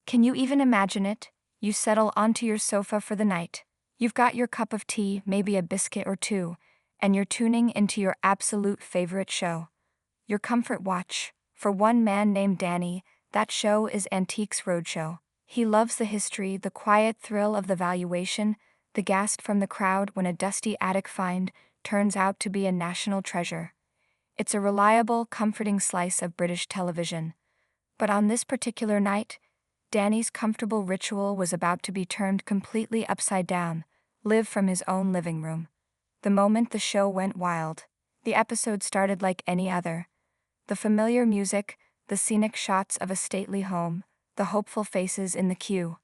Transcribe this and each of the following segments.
Can you even imagine it? You settle onto your sofa for the night. You've got your cup of tea, maybe a biscuit or two, and you're tuning into your absolute favorite show. Your comfort watch. For one man named Danny, that show is Antiques Roadshow. He loves the history, the quiet thrill of the valuation, the gasp from the crowd when a dusty attic find turns out to be a national treasure. It's a reliable, comforting slice of British television. But on this particular night, Danny's comfortable ritual was about to be turned completely upside down, live from his own living room. The moment the show went wild, the episode started like any other. The familiar music, the scenic shots of a stately home, the hopeful faces in the queue.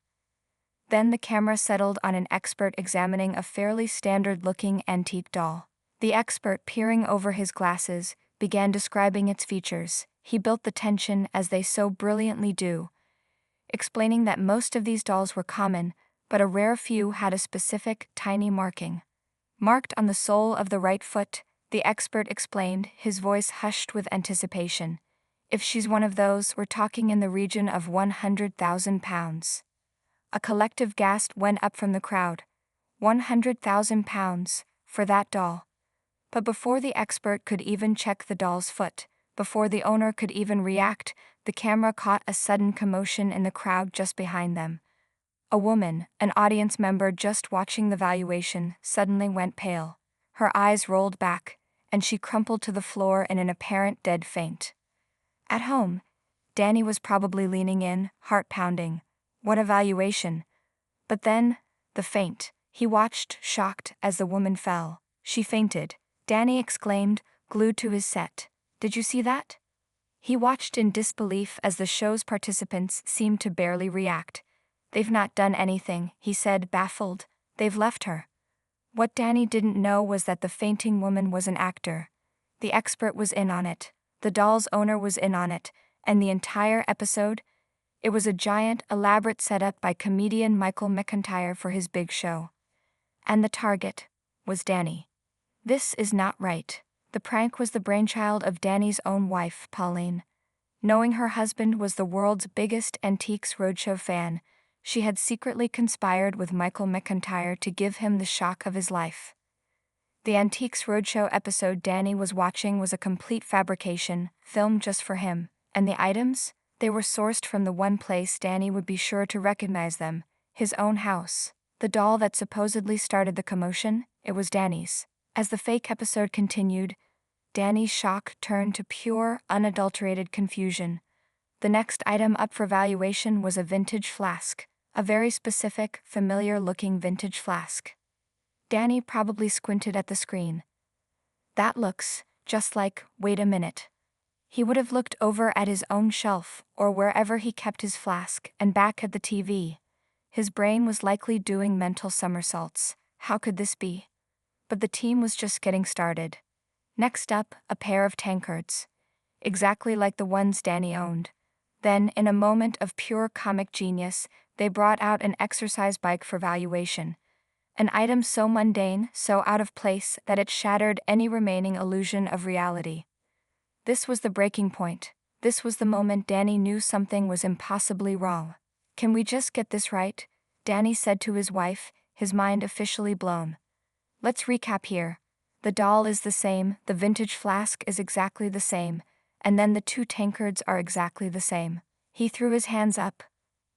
Then the camera settled on an expert examining a fairly standard-looking antique doll. The expert, peering over his glasses, began describing its features. He built the tension as they so brilliantly do, explaining that most of these dolls were common, but a rare few had a specific, tiny marking. Marked on the sole of the right foot, the expert explained, his voice hushed with anticipation. If she's one of those, we're talking in the region of £100,000. A collective gasp went up from the crowd. £100,000 for that doll. But before the expert could even check the doll's foot, before the owner could even react, the camera caught a sudden commotion in the crowd just behind them. A woman, an audience member just watching the valuation, suddenly went pale. Her eyes rolled back, and she crumpled to the floor in an apparent dead faint. At home, Danny was probably leaning in, heart pounding. What a valuation! But then, the faint. He watched, shocked, as the woman fell. She fainted. Danny exclaimed, glued to his set. Did you see that? He watched in disbelief as the show's participants seemed to barely react. They've not done anything, he said, baffled. They've left her. What Danny didn't know was that the fainting woman was an actor. The expert was in on it. The doll's owner was in on it, and the entire episode, it was a giant, elaborate setup by comedian Michael McIntyre for his big show. And the target was Danny. This is not right. The prank was the brainchild of Danny's own wife, Pauline. Knowing her husband was the world's biggest Antiques Roadshow fan, she had secretly conspired with Michael McIntyre to give him the shock of his life. The Antiques Roadshow episode Danny was watching was a complete fabrication, filmed just for him, and the items? They were sourced from the one place Danny would be sure to recognize them, his own house. The doll that supposedly started the commotion, it was Danny's. As the fake episode continued, Danny's shock turned to pure, unadulterated confusion. The next item up for valuation was a vintage flask, a very specific, familiar-looking vintage flask. Danny probably squinted at the screen. That looks just like, wait a minute. He would have looked over at his own shelf, or wherever he kept his flask, and back at the TV. His brain was likely doing mental somersaults. How could this be? But the team was just getting started. Next up, a pair of tankards. Exactly like the ones Danny owned. Then, in a moment of pure comic genius, they brought out an exercise bike for valuation. An item so mundane, so out of place, that it shattered any remaining illusion of reality. This was the breaking point. This was the moment Danny knew something was impossibly wrong. Can we just get this right? Danny said to his wife, his mind officially blown. Let's recap here. The doll is the same, the vintage flask is exactly the same, and then the two tankards are exactly the same. He threw his hands up.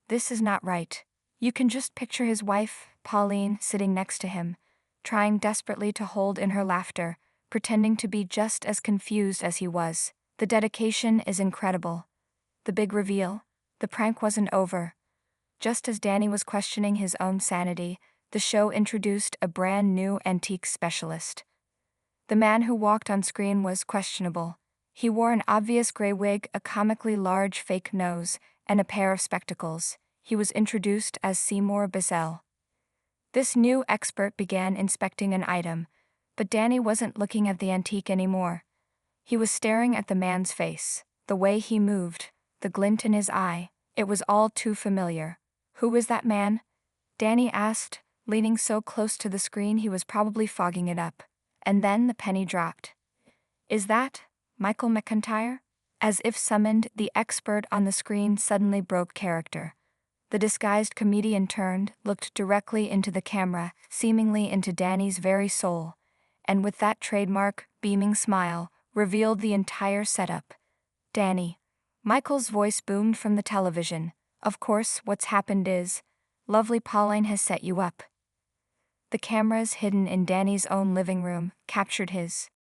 This is not right. You can just picture his wife, Pauline, sitting next to him, trying desperately to hold in her laughter, pretending to be just as confused as he was. The dedication is incredible. The big reveal. The prank wasn't over. Just as Danny was questioning his own sanity, the show introduced a brand new antique specialist. The man who walked on screen was questionable. He wore an obvious gray wig, a comically large fake nose, and a pair of spectacles. He was introduced as Seymour Bissell. This new expert began inspecting an item, but Danny wasn't looking at the antique anymore. He was staring at the man's face, the way he moved, the glint in his eye. It was all too familiar. Who was that man? Danny asked, leaning so close to the screen he was probably fogging it up. And then the penny dropped. Is that Michael McIntyre? As if summoned, the expert on the screen suddenly broke character. The disguised comedian turned, looked directly into the camera, seemingly into Danny's very soul, and with that trademark, beaming smile, revealed the entire setup. "Danny." Michael's voice boomed from the television. "Of course, what's happened is, lovely Pauline has set you up." The cameras hidden in Danny's own living room captured his